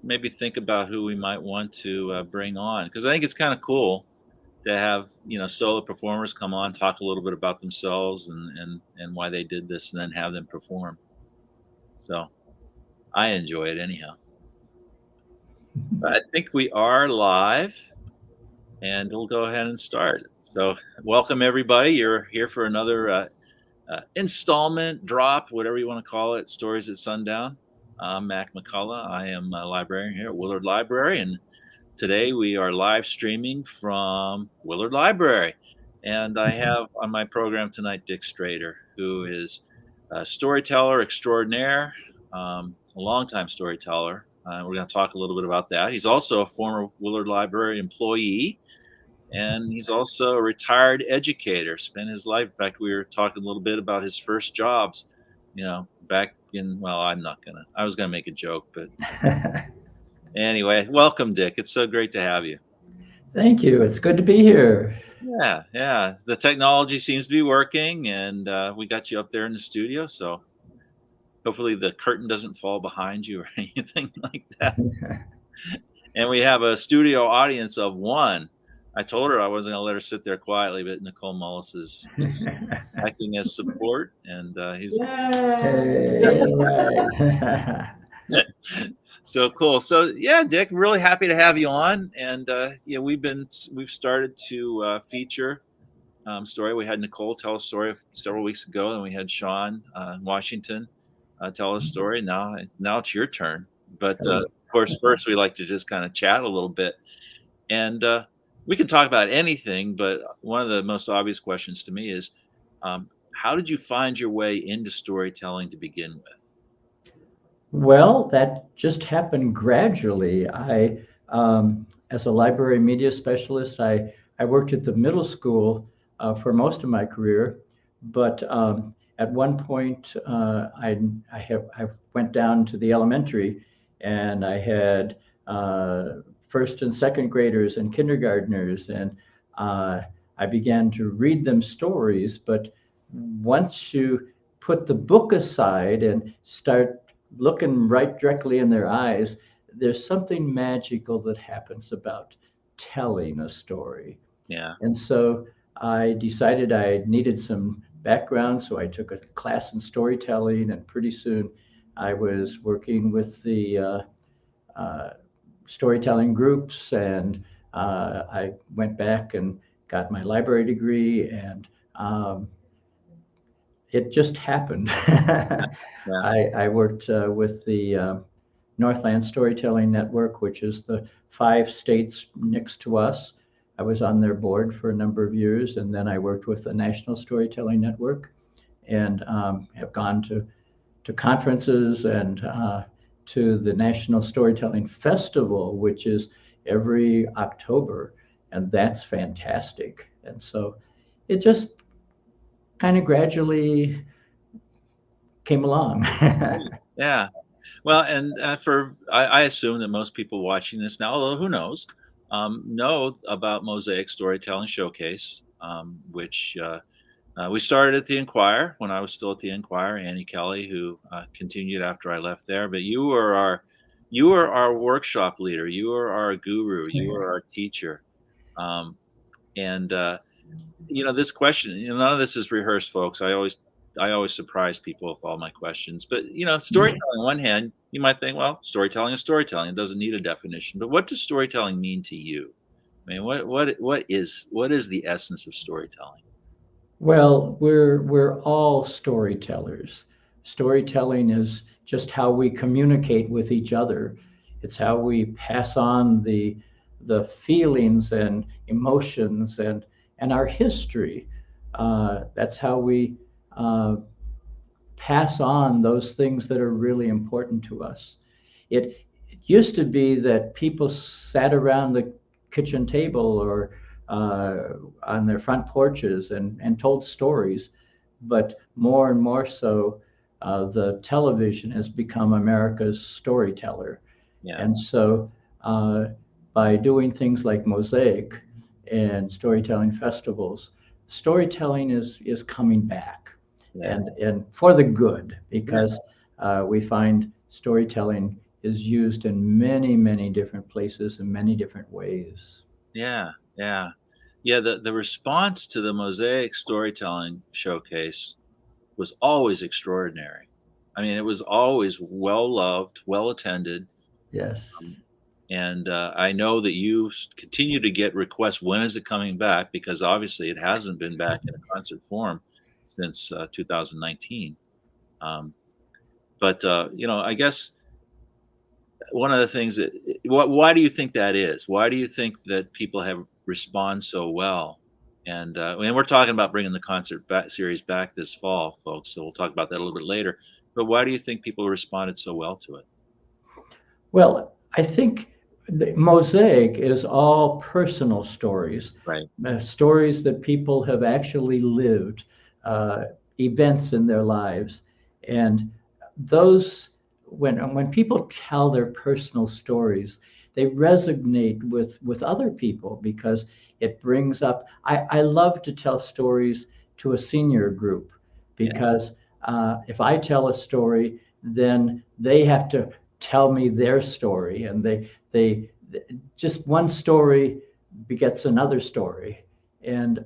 maybe think about who we might want to bring on, because I think it's kind of cool to have solo performers come on, talk a little bit about themselves and why they did this, and then have them perform. So I enjoy it anyhow. But I think we are live, and we'll go ahead and start. So welcome everybody. You're here for another installment, drop, whatever you want to call it. Stories at Sundown. I'm Mac McCullough. I am a librarian here at Willard Library, and today we are live streaming from Willard Library. And I have on my program tonight Dick Strader, who is a storyteller extraordinaire, a longtime storyteller. We're going to talk a little bit about that. He's also a former Willard Library employee, and he's also a retired educator. Spent his life. In fact, we were talking a little bit about his first jobs, back in, well, I was gonna make a joke, but anyway, welcome, Dick. It's so great to have you. Thank you. It's good to be here. Yeah, yeah. The technology seems to be working, and we got you up there in the studio, so hopefully the curtain doesn't fall behind you or anything like that. And we have a studio audience of one. I told her I wasn't going to let her sit there quietly, but Nicole Mullis is acting as support, and he's Yay! Right. so cool. So yeah, Dick, really happy to have you on. And we've started to feature story. We had Nicole tell a story several weeks ago, and we had Sean in Washington tell a story. Now it's your turn. But of course, first we like to just kind of chat a little bit, and we can talk about anything. But one of the most obvious questions to me is, how did you find your way into storytelling to begin with? Well, that just happened gradually. As a library media specialist, I worked at the middle school for most of my career, but at one point, I went down to the elementary, and I had first and second graders and kindergartners, and I began to read them stories. But once you put the book aside and start looking right directly in their eyes, there's something magical that happens about telling a story. Yeah. And so I decided I needed some background, so I took a class in storytelling, and pretty soon I was working with the uh, storytelling groups, and I went back and got my library degree, and it just happened. Yeah. I worked with the Northland Storytelling Network, which is the 5 states next to us. I was on their board for a number of years, and then I worked with the National Storytelling Network, and have gone to conferences and to the National Storytelling Festival, which is every October, and that's fantastic. And so it just kind of gradually came along. Yeah. Well, and I assume that most people watching this now, although who knows, know about Mosaic Storytelling Showcase, which we started at the Inquirer when I was still at the Inquirer. Annie Kelly, who continued after I left there, but you were our workshop leader. You were our guru. You were our teacher. Um, and this question, none of this is rehearsed, folks. I always surprise people with all my questions. But storytelling on one hand, you might think, well, storytelling is storytelling. It doesn't need a definition. But what does storytelling mean to you? I mean, what is the essence of storytelling? Well, we're all storytellers. Storytelling is just how we communicate with each other. It's how we pass on the feelings and emotions and our history. That's how we uh, pass on those things that are really important to us. It used to be that people sat around the kitchen table or on their front porches and told stories, but more and more so, the television has become America's storyteller. Yeah, And so, by doing things like Mosaic and storytelling festivals, storytelling is coming back, yeah, and for the good, because we find storytelling is used in many, many different places in many different ways. Yeah, yeah. Yeah, the response to the Mosaic Storytelling Showcase was always extraordinary. I mean, it was always well loved, well attended, Yes. um, and, I know that you continue to get requests, "When is it coming back?" Because obviously it hasn't been back in a concert form since, 2019. Um, but, I guess one of the things that why do you think that is? Why do you think that people have respond so well? And we're talking about bringing the concert back series back this fall, folks, so we'll talk about that a little bit later. But why do you think people responded so well to it? Well, I think the Mosaic is all personal stories, Right. stories that people have actually lived, uh, events in their lives, and those when people tell their personal stories, they resonate with other people because it brings up. I love to tell stories to a senior group Yeah. because if I tell a story, then they have to tell me their story, and they just one story begets another story, and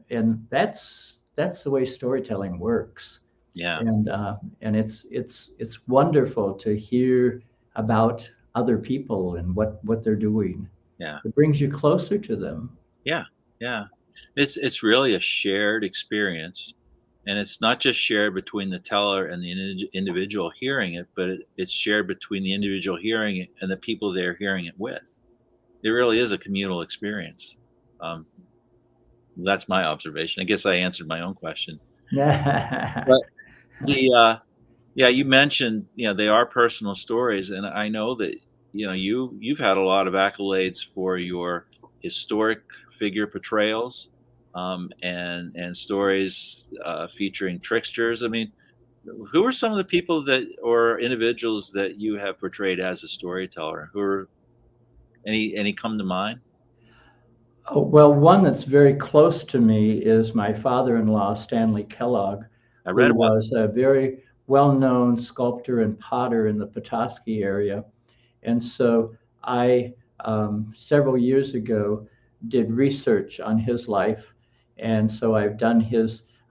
that's the way storytelling works. Yeah. And it's wonderful to hear about other people and what they're doing. Yeah. It brings you closer to them. Yeah. Yeah. It's really a shared experience, and it's not just shared between the teller and the individual hearing it, but it's shared between the individual hearing it and the people they're hearing it with. It really is a communal experience. Um, that's my observation. I guess I answered my own question. But the yeah, you mentioned, they are personal stories, and I know that, you've had a lot of accolades for your historic figure portrayals, and stories, featuring tricksters. I mean, who are some of the people that or individuals that you have portrayed as a storyteller? Who are any come to mind? Oh, well, one that's very close to me is my father-in-law, Stanley Kellogg, I who read about was a very well-known sculptor and potter in the Petoskey area. And so I, several years ago, did research on his life. And so I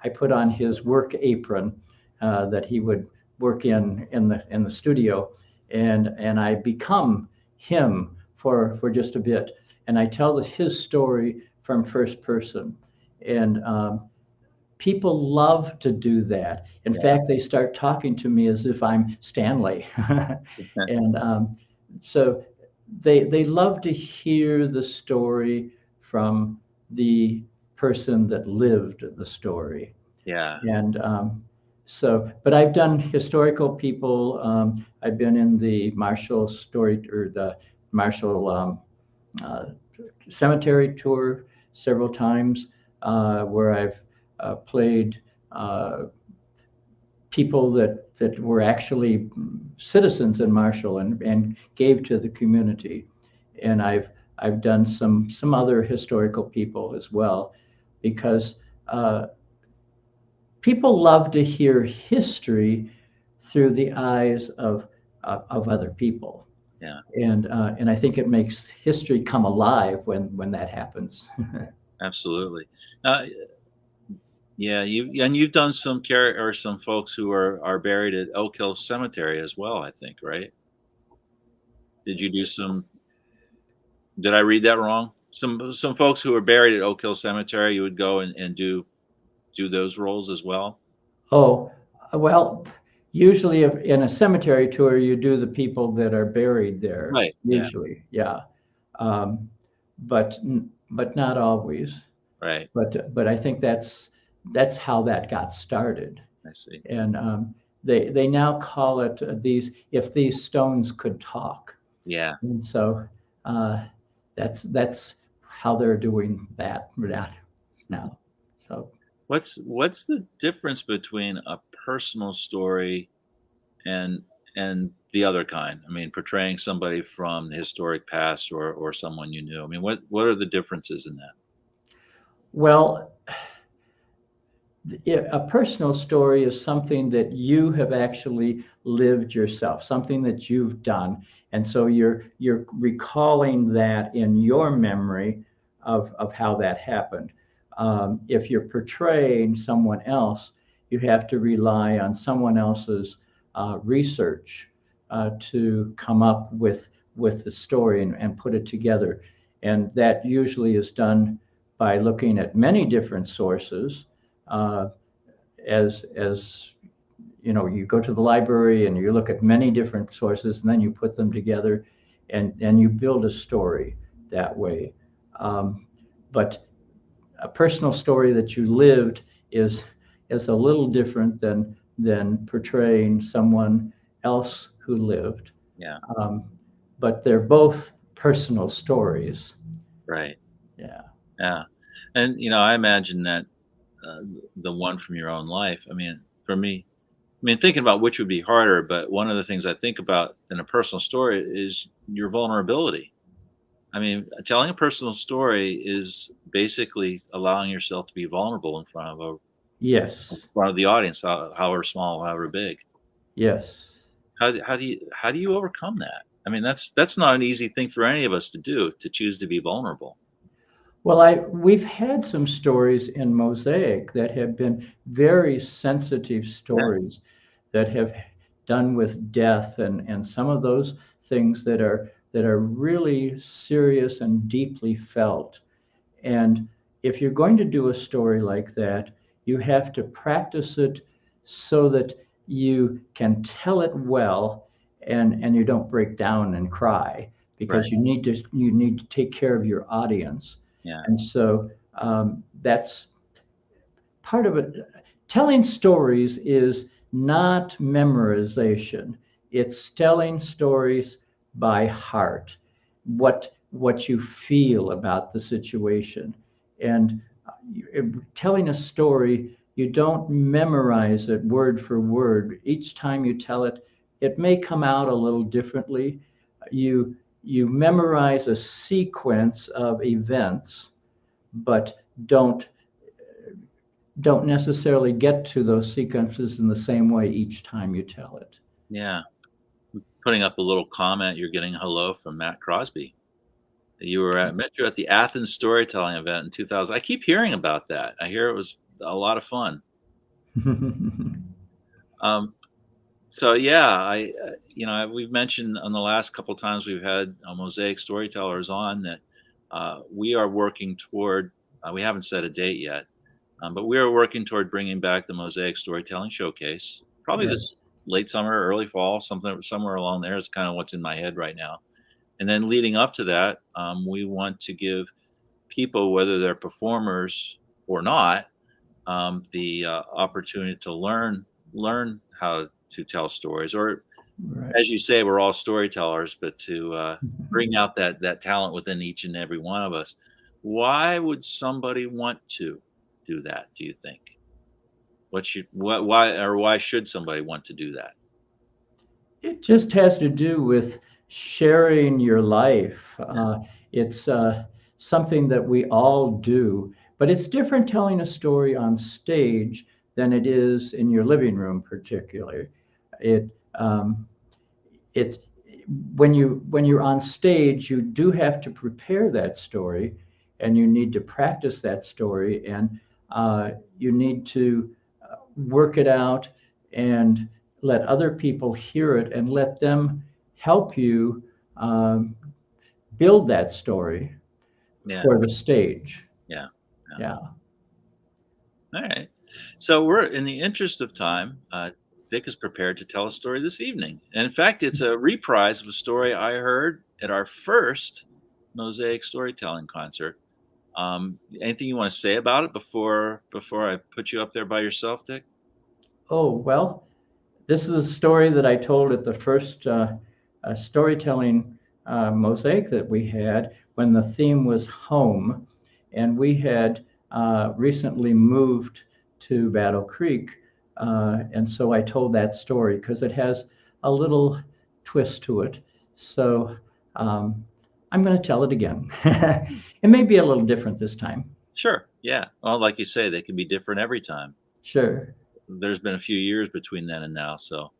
put on his work apron that he would work in the studio, and I become him for just a bit, and I tell his story from first person, and people love to do that. In yeah. fact, they start talking to me as if I'm Stanley, and so they love to hear the story from the person that lived the story. Yeah. And but I've done historical people. I've been in the Marshall story or the Marshall uh, cemetery tour several times, where I've played people that were actually citizens in Marshall and gave to the community. And I've done some other historical people as well, because uh, people love to hear history through the eyes of other people, Yeah. and I think it makes history come alive when that happens. Absolutely. Uh, Yeah, you've done some care or some folks who are buried at Oak Hill Cemetery as well, I think, right? Did you do some did I read that wrong? Some folks who are buried at Oak Hill Cemetery, you would go and do those roles as well? Oh, well, usually if in a cemetery tour, you do the people that are buried there, Right, yeah, usually, yeah. Um, but not always. right, But I think that's how that got started. I see. And they now call it these if these stones could talk. Yeah. And so uh, that's how they're doing that now. So What's the difference between a personal story and the other kind? I mean, portraying somebody from the historic past or someone you knew. I mean, what are the differences in that? well, yeah, a personal story is something that you have actually lived yourself, something that you've done. And so you're recalling that in your memory of how that happened. If you're portraying someone else, you have to rely on someone else's research to come up with the story and put it together. And that usually is done by looking at many different sources. Uh, as you know, you go to the library and you look at many different sources, and then you put them together, and you build a story that way. Um, but a personal story that you lived is a little different than portraying someone else who lived. Yeah. Um, but they're both personal stories. Right. Yeah. Yeah. And I imagine that uh, the one from your own life. I mean, for me, thinking about which would be harder, but one of the things I think about in a personal story is your vulnerability. I mean, telling a personal story is basically allowing yourself to be vulnerable Yes. in front of the audience, however small, however big. Yes. How do you overcome that? I mean, that's not an easy thing for any of us to do, to choose to be vulnerable. Well, we've had some stories in Mosaic that have been very sensitive Yes. stories that have done with death and some of those things that are really serious and deeply felt. And if you're going to do a story like that, you have to practice it so that you can tell it well and you don't break down and cry Right. because you need to take care of your audience. Yeah. And so that's part of it. Telling stories is not memorization. It's telling stories by heart, what you feel about the situation. And telling a story, you don't memorize it word for word. Each time you tell it, it may come out a little differently. You memorize a sequence of events, but don't necessarily get to those sequences in the same way each time you tell it. Yeah. Putting up a little comment, you're getting a hello from Matt Crosby. Met you at the Athens storytelling event in 2000. I keep hearing about that. I hear it was a lot of fun. Um, so yeah, we've mentioned on the last couple times we've had Mosaic storytellers on that we are working toward. We haven't set a date yet, but we are working toward bringing back the Mosaic Storytelling Showcase. Probably Yeah, this late summer, early fall, something somewhere along there is kind of what's in my head right now. And then leading up to that, we want to give people, whether they're performers or not, the opportunity to learn how to tell stories, or right. as you say, we're all storytellers, but to bring out that talent within each and every one of us. Why would somebody want to do that? Do you think? Why should somebody want to do that? It just has to do with sharing your life. It's something that we all do, but it's different telling a story on stage than it is in your living room, particularly. It um, it when you're on stage, you do have to prepare that story, and you need to practice that story, and you need to work it out and let other people hear it and let them help you um, build that story Yeah, for the stage. yeah, yeah. Yeah. All right. So we're in the interest of time. Dick is prepared to tell a story this evening, and in fact, it's a reprise of a story I heard at our first Mosaic storytelling concert. Anything you want to say about it before I put you up there by yourself, Dick? Oh, well, this is a story that I told at the first storytelling mosaic that we had when the theme was home. And we had recently moved to Battle Creek. And so I told that story because it has a little twist to it. So um, I'm going to tell it again. It may be a little different this time. Sure. Yeah. Well, like you say, they can be different every time. Sure. There's been a few years between then and now. So,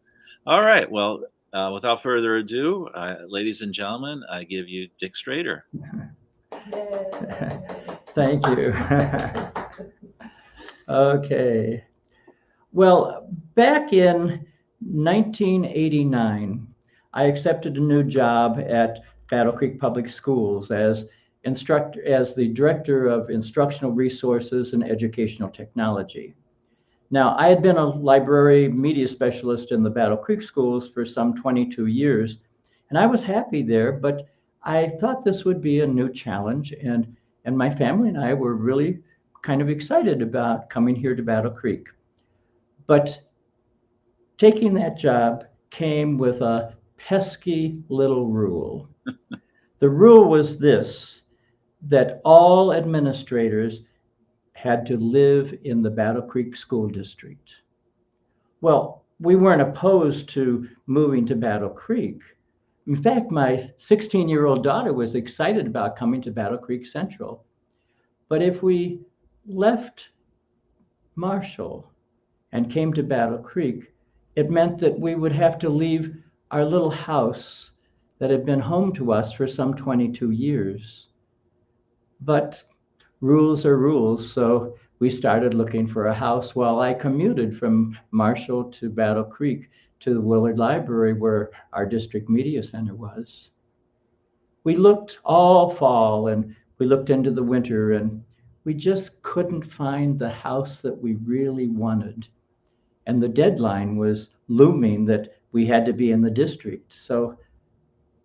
all right. Well, Without further ado, ladies and gentlemen, I give you Dick Strader. Thank you. Okay. Well, back in 1989, I accepted a new job at Battle Creek Public Schools as the director of instructional resources and educational technology. Now, I had been a library media specialist in the Battle Creek schools for some 22 years, and I was happy there, but I thought this would be a new challenge, and my family and I were really kind of excited about coming here to Battle Creek. But taking that job came with a pesky little rule. The rule was this, that all administrators had to live in the Battle Creek School District. Well, we weren't opposed to moving to Battle Creek. In fact, my 16-year-old daughter was excited about coming to Battle Creek Central. But if we left Marshall and came to Battle Creek, it meant that we would have to leave our little house that had been home to us for some 22 years. But rules are rules, so we started looking for a house while I commuted from Marshall to Battle Creek to the Willard Library where our district media center was. We looked all fall and we looked into the winter, and we just couldn't find the house that we really wanted. And the deadline was looming that we had to be in the district. So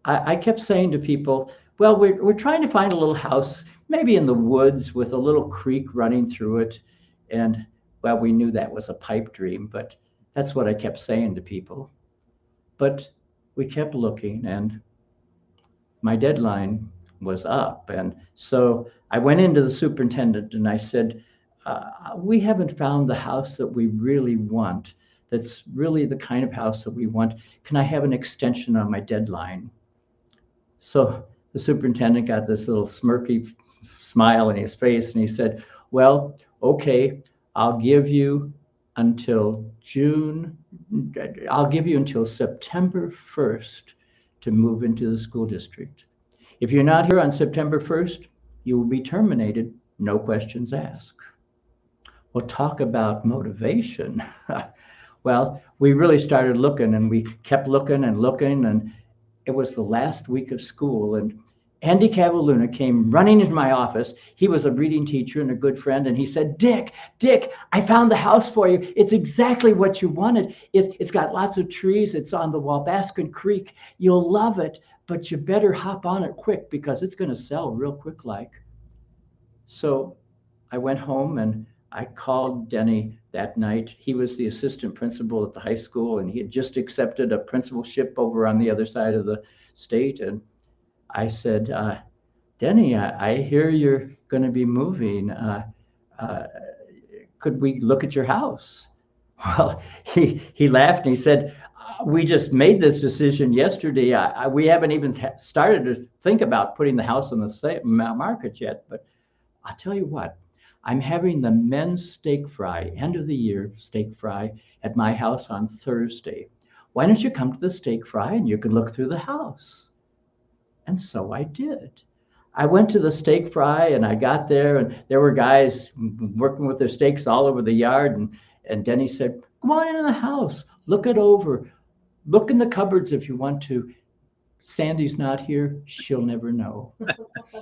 I kept saying to people, well, we're trying to find a little house, maybe in the woods with a little creek running through it. And well, we knew that was a pipe dream, but that's what I kept saying to people. But we kept looking, and my deadline was up. And so I went into the superintendent and I said, we haven't found the house that we really want. That's really the kind of house that we want. Can I have an extension on my deadline? So the superintendent got this little smirky smile in his face and he said, well, okay, I'll give you until September 1st to move into the school district. If you're not here on September 1st, you will be terminated, no questions asked. Well, talk about motivation. Well, we really started looking, and we kept looking and looking, and it was the last week of school, and Andy Cavalluna came running into my office. He was a reading teacher and a good friend, and he said, Dick, I found the house for you. It's exactly what you wanted. It's got lots of trees. It's on the Wabascan Creek. You'll love it, but you better hop on it quick because it's going to sell real quick like. So I went home and I called Denny that night. He was the assistant principal at the high school, and he had just accepted a principalship over on the other side of the state. And I said, Denny, I hear you're going to be moving. Could we look at your house? Well, he laughed and he said, we just made this decision yesterday. We haven't even started to think about putting the house on the market yet. But I'll tell you what, I'm having the men's steak fry, end of the year steak fry at my house on Thursday. Why don't you come to the steak fry and you can look through the house? And so I did. I went to the steak fry and I got there and there were guys working with their steaks all over the yard. And Denny said, come on into the house, look it over. Look in the cupboards if you want to. Sandy's not here. She'll never know.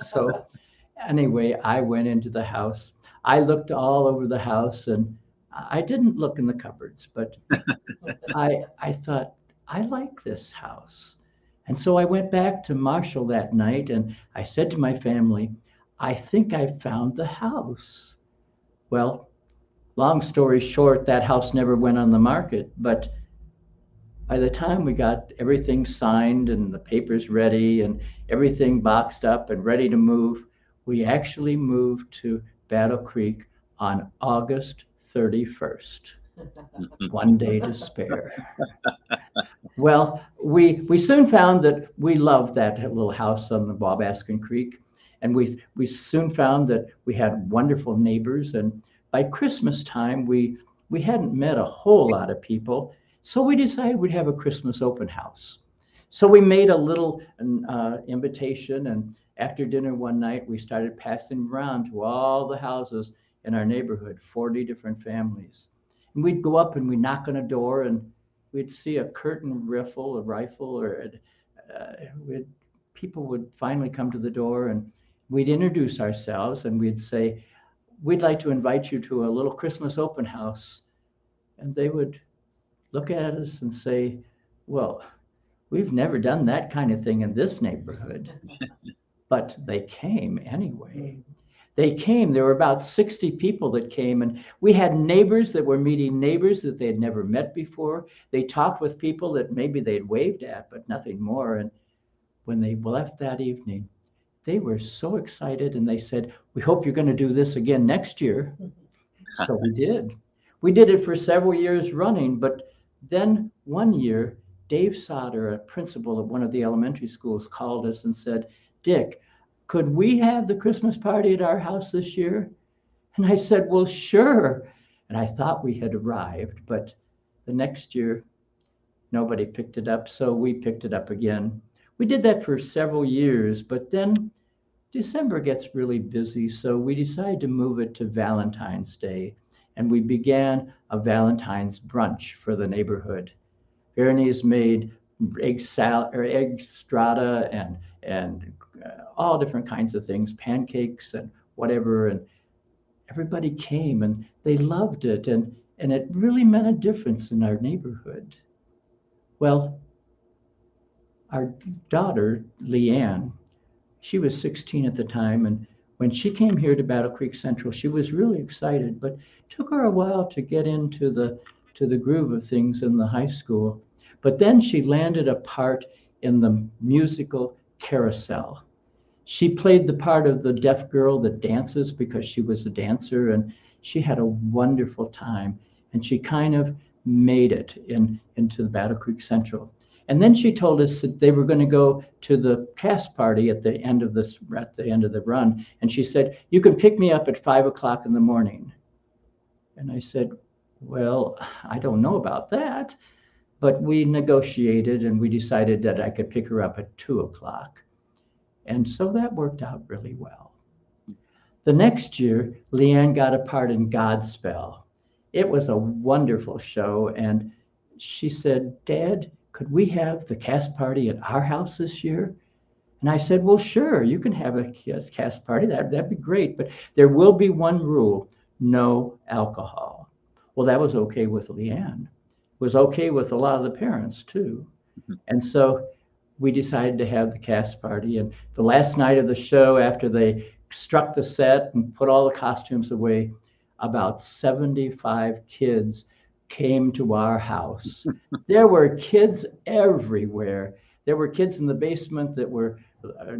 So anyway, I went into the house. I looked all over the house and I didn't look in the cupboards, but I thought, I like this house. And so I went back to Marshall that night and I said to my family, I think I found the house. Well, long story short, that house never went on the market, but by the time we got everything signed and the papers ready and everything boxed up and ready to move, we actually moved to Battle Creek on August 31st. One day to spare. Well, we soon found that we loved that little house on the Wabascan Creek, and we soon found that we had wonderful neighbors. And by Christmas time, we hadn't met a whole lot of people. So we decided we'd have a Christmas open house. So we made a little invitation, and after dinner one night, we started passing around to all the houses in our neighborhood, 40 different families. And we'd go up and we'd knock on a door, and we'd see a curtain riffle, a rifle, or we'd, people would finally come to the door, and we'd introduce ourselves and we'd say, we'd like to invite you to a little Christmas open house. And they would look at us and say, well, we've never done that kind of thing in this neighborhood. But they came anyway. They came. There were about 60 people that came, and we had neighbors that were meeting neighbors that they had never met before. They talked with people that maybe they'd waved at, but nothing more. And when they left that evening, they were so excited, and they said, we hope you're going to do this again next year. So we did. We did it for several years running, but then one year, Dave Sauter, a principal at one of the elementary schools, called us and said, Dick, could we have the Christmas party at our house this year? And I said, well, sure. And I thought we had arrived, but the next year, nobody picked it up, so we picked it up again. We did that for several years, but then December gets really busy, so we decided to move it to Valentine's Day, and we began a Valentine's brunch for the neighborhood. Berenice made egg salad or egg strata and all different kinds of things, pancakes and whatever, and everybody came and they loved it, and it really meant a difference in our neighborhood. Well, our daughter, Leanne, she was 16 at the time, and when she came here to Battle Creek Central, she was really excited, but it took her a while to get into the groove of things in the high school. But then she landed a part in the musical Carousel. She played the part of the deaf girl that dances because she was a dancer, and she had a wonderful time, and she kind of made it into the Battle Creek Central. And then she told us that they were going to go to the cast party at the end of the run. And she said, you can pick me up at 5 o'clock in the morning. And I said, well, I don't know about that. But we negotiated and we decided that I could pick her up at 2 o'clock. And so that worked out really well. The next year, Leanne got a part in Godspell. It was a wonderful show. And she said, Dad, could we have the cast party at our house this year? And I said, well, sure, you can have a cast party. That'd be great. But there will be one rule, no alcohol. Well, that was okay with Leanne. It was okay with a lot of the parents, too. And so we decided to have the cast party. And the last night of the show, after they struck the set and put all the costumes away, about 75 kids came to our house. There were kids everywhere. There were kids in the basement that were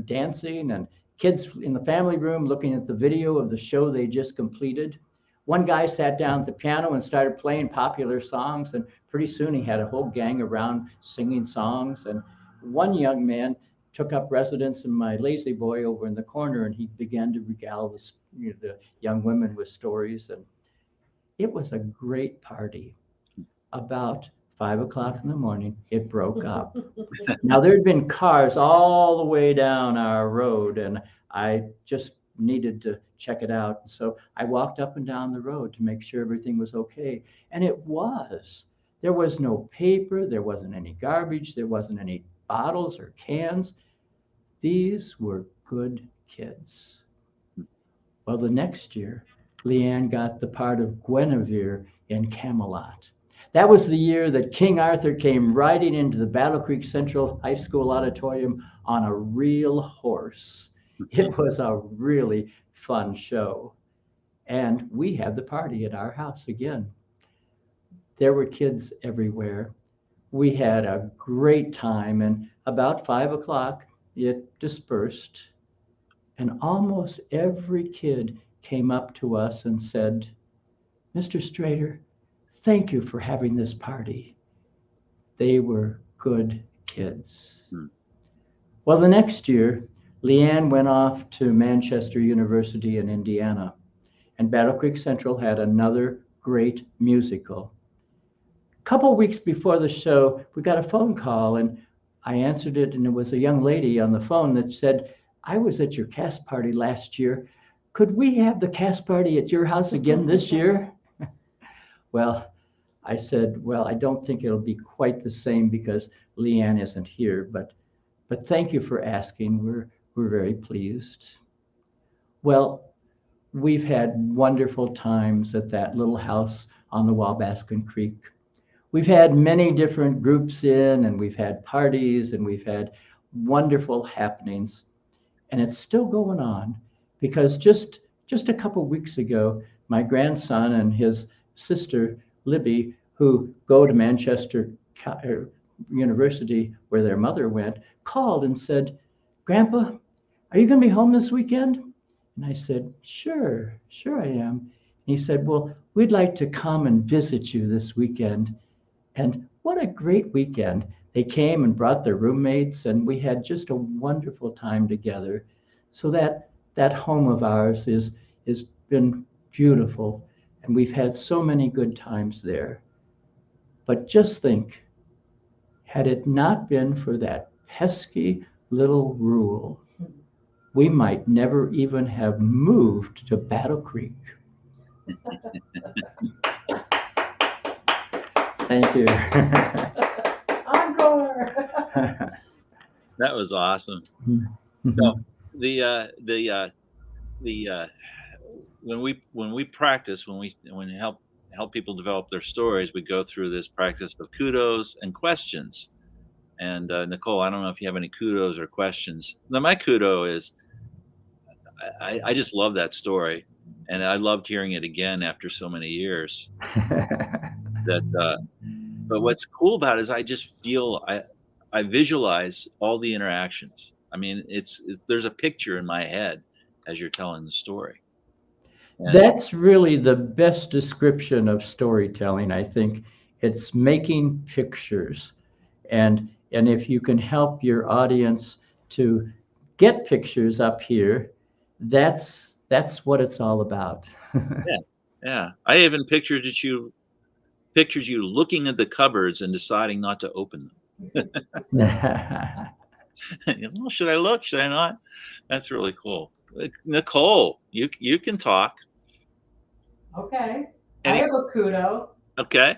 dancing, and kids in the family room looking at the video of the show they just completed. One guy sat down at the piano and started playing popular songs, and pretty soon he had a whole gang around singing songs. And one young man took up residence in my lazy boy over in the corner, and he began to regale the young women with stories. And it was a great party. About 5 o'clock in the morning, it broke up. Now, there had been cars all the way down our road, and I just needed to check it out. So I walked up and down the road to make sure everything was okay. And it was. There was no paper. There wasn't any garbage. There wasn't any bottles or cans. These were good kids. Well, the next year, Leanne got the part of Guinevere in Camelot. That was the year that King Arthur came riding into the Battle Creek Central High School auditorium on a real horse. It was a really fun show. And we had the party at our house again. There were kids everywhere. We had a great time, and about 5 o'clock, it dispersed. And almost every kid came up to us and said, Mr. Strader, thank you for having this party. They were good kids. Well, the next year, Leanne went off to Manchester University in Indiana, and Battle Creek Central had another great musical. couple weeks before the show, we got a phone call, and I answered it, and it was a young lady on the phone that said, "I was at your cast party last year. Could we have the cast party at your house again this year?" Well, I said, "Well, I don't think it'll be quite the same because Leanne isn't here, but thank you for asking. We're very pleased." Well, we've had wonderful times at that little house on the Wabascan Creek. We've had many different groups in, and we've had parties, and we've had wonderful happenings, and it's still going on because just a couple weeks ago, my grandson and his sister Libby, who go to Manchester University where their mother went, called and said, "Grandpa, are you going to be home this weekend?" And I said, sure I am. And he said, "Well, we'd like to come and visit you this weekend." And what a great weekend. They came and brought their roommates, and we had just a wonderful time together. So that home of ours is been beautiful, and we've had so many good times there. But just think, had it not been for that pesky little rule, we might never even have moved to Battle Creek. Thank you. Encore. That was awesome. So the when we practice, when we help people develop their stories, we go through this practice of kudos and questions. And Nicole, I don't know if you have any kudos or questions. Now, my kudo is I just love that story, and I loved hearing it again after so many years. That, but what's cool about it is I just feel I visualize all the interactions. I mean, it's there's a picture in my head as you're telling the story. And That's really the best description of storytelling, I think. It's making pictures. And if you can help your audience to get pictures up here, that's what it's all about. yeah, yeah. I even pictures you looking at the cupboards and deciding not to open them. Well, should I look? Should I not? That's really cool. Nicole, you can talk. Okay. I Any have a kudo. okay?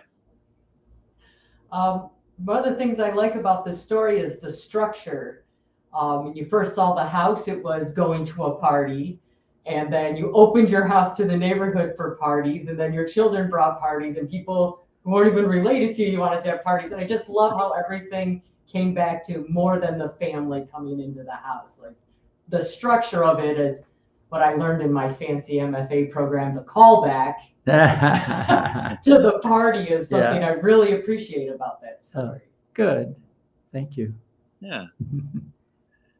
One of the things I like about this story is the structure. When you first saw the house, it was going to a party. And then you opened your house to the neighborhood for parties. And then your children brought parties, and people who weren't even related to you, you wanted to have parties. And I just love how everything came back to more than the family coming into the house. Like the structure of it is what I learned in my fancy MFA program, the callback to the party is something I really appreciate about that story. Good. Thank you. Yeah.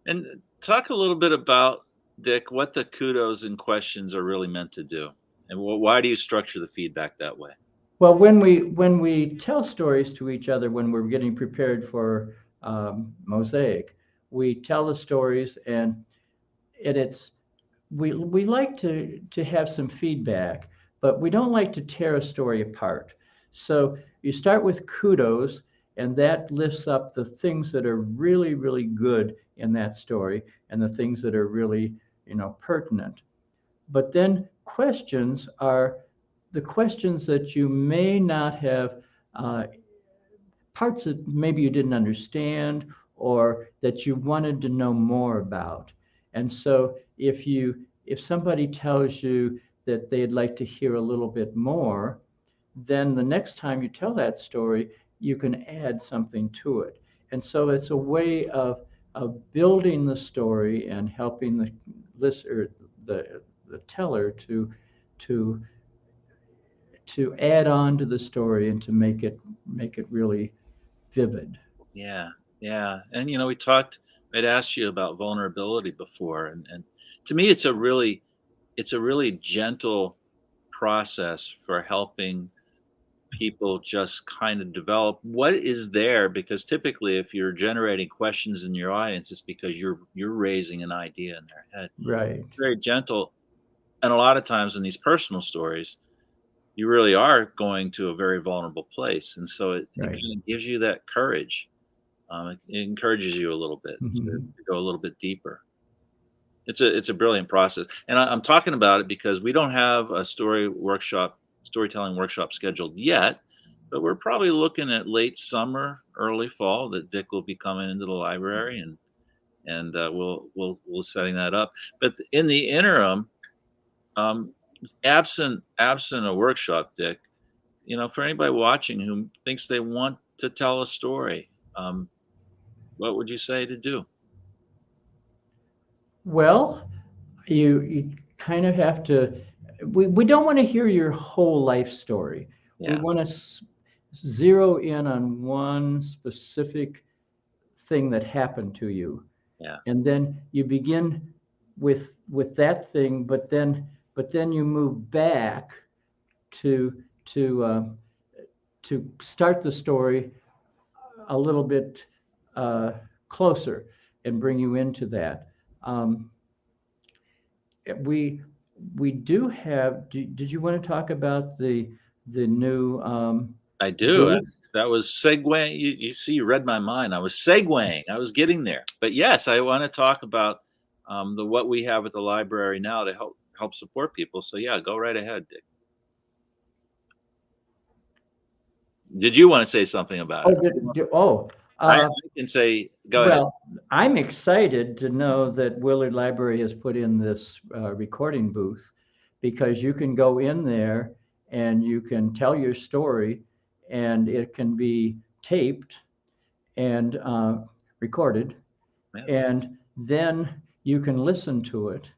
And talk a little bit about, Dick, what the kudos and questions are really meant to do, and why do you structure the feedback that way? Well, when we tell stories to each other, when we're getting prepared for Mosaic, we tell the stories, and it's we like to have some feedback, but we don't like to tear a story apart. So you start with kudos, and that lifts up the things that are really, really good in that story, and the things that are really, pertinent. But then questions are the questions that you may not have, parts that maybe you didn't understand or that you wanted to know more about. And so if somebody tells you that they'd like to hear a little bit more, then the next time you tell that story, you can add something to it. And so it's a way of building the story and helping the listener, the teller to add on to the story and to make it really vivid. Yeah, yeah. And I'd asked you about vulnerability before, and to me, it's a really gentle process for helping people just kind of develop what is there, because typically if you're generating questions in your audience, it's because you're raising an idea in their head. Right. Very gentle. And a lot of times in these personal stories, you really are going to a very vulnerable place, and so it Right. kind of gives you that courage. It encourages you a little bit Mhm. to go a little bit deeper. It's a brilliant process, and I'm talking about it because we don't have a storytelling workshop scheduled yet, but we're probably looking at late summer, early fall that Dick will be coming into the library, and we'll setting that up. But in the interim, um, absent a workshop, Dick, for anybody watching who thinks they want to tell a story, what would you say to do? Well, you kind of have to. We don't want to hear your whole life story. We Yeah, want to zero in on one specific thing that happened to you, yeah, and then you begin with that thing, but then you move back to to uh, to start the story a little bit uh, closer and bring you into that. Um, we we do have. Did you want to talk about the new I do. booth? That was segue. You see, you read my mind. I was segueing. I was getting there. But yes, I want to talk about the what we have at the library now to help support people. So yeah, go right ahead, Dick. Did you want to say something about Oh, it? I uh, can say, go ahead. well, I'm excited to know that Willard Library has put in this recording booth because you can go in there and you can tell your story, and it can be taped and recorded, Yeah, and then you can listen to it.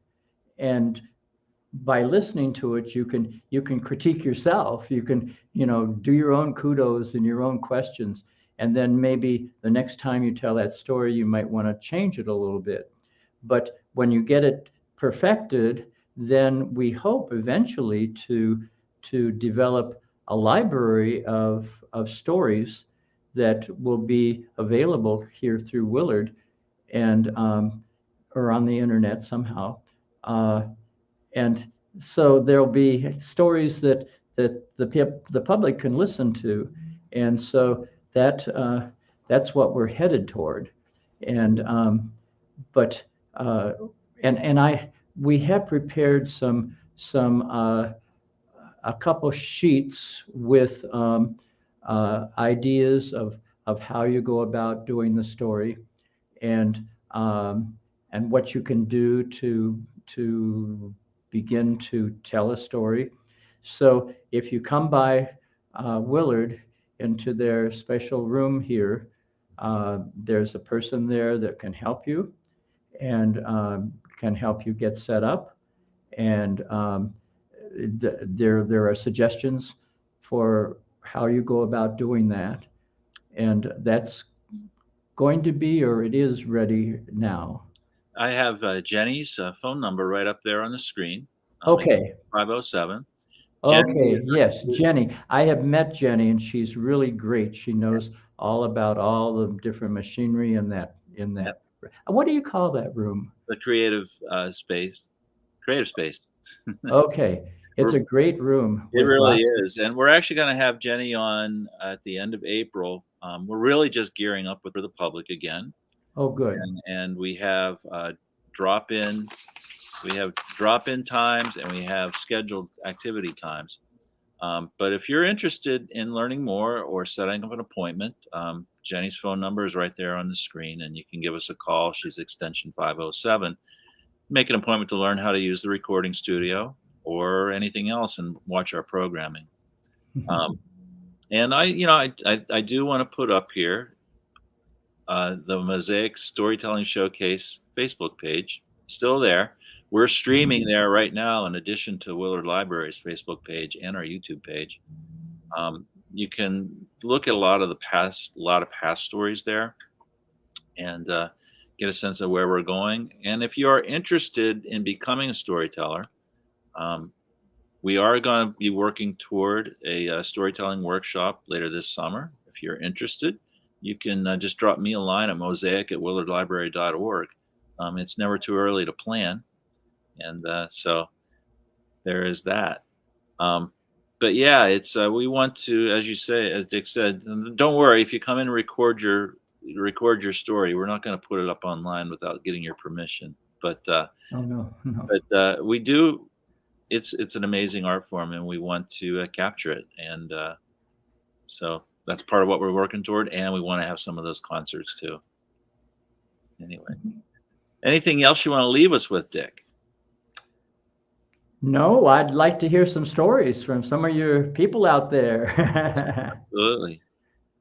And by listening to it, you can critique yourself. You can do your own kudos and your own questions, and then maybe the next time you tell that story, you might want to change it a little bit. But when you get it perfected, then we hope eventually to develop a library of stories that will be available here through Willard and or on the internet somehow. Uh, and so there'll be stories that the public can listen to, and so that's what we're headed toward. And but and I we have prepared some a couple sheets with ideas of how you go about doing the story, and um, and what you can do to begin to tell a story. So if you come by Willard into their special room here, there's a person there that can help you and can help you get set up. And there are suggestions for how you go about doing that. And that's going to be, or it is ready now. I have Jenny's phone number right up there on the screen. It's Okay. 507. Jenny Okay. is Yes, Jenny. I have met Jenny, and she's really great. She knows all about all the different machinery in that. What do you call that room? the creative space. Creative space. Okay. It's We're a great room It with really lots of. is, and we're actually gonna have Jenny on at the end of April. We're really just gearing up with for the public again, Oh, good. and drop-in we have drop-in times, and we have scheduled activity times. But if you're interested in learning more or setting up an appointment, Jenny's phone number is right there on the screen, and you can give us a call. She's extension 507. Make an appointment to learn how to use the recording studio or anything else and watch our programming. Um, and I do want to put up here the Mosaic Storytelling Showcase Facebook page. Still there. We're streaming there right now, in addition to Willard Library's Facebook page and our YouTube page. You can look at a lot of past stories there, and get a sense of where we're going. And if you are interested in becoming a storyteller, um, we are going to be working toward a storytelling workshop later this summer. If you're interested, you can just drop me a line at mosaic@willardlibrary.org. It's never too early to plan. And so there is that. Um, but yeah, it's we want to, as you say, as Dick said, don't worry if you come in and record your story. We're not going to put it up online without getting your permission. But Oh no, no. we do. It's an amazing art form, and we want to capture it. And so that's part of what we're working toward, and we want to have some of those concerts too. Anyway, anything else you want to leave us with, Dick? No, I'd like to hear some stories from some of your people out there. Absolutely.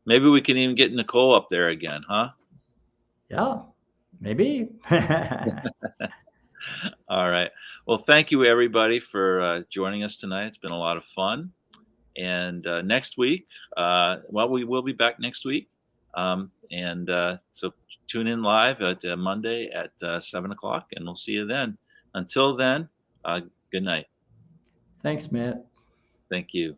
Maybe we can even get Nicole up there again, huh? Yeah, maybe. All right. Well, thank you everybody for joining us tonight. It's been a lot of fun. And next week, well, we will be back next week. So tune in live at Monday at 7 o'clock, and we'll see you then. Until then, good night. Thanks, Matt. Thank you.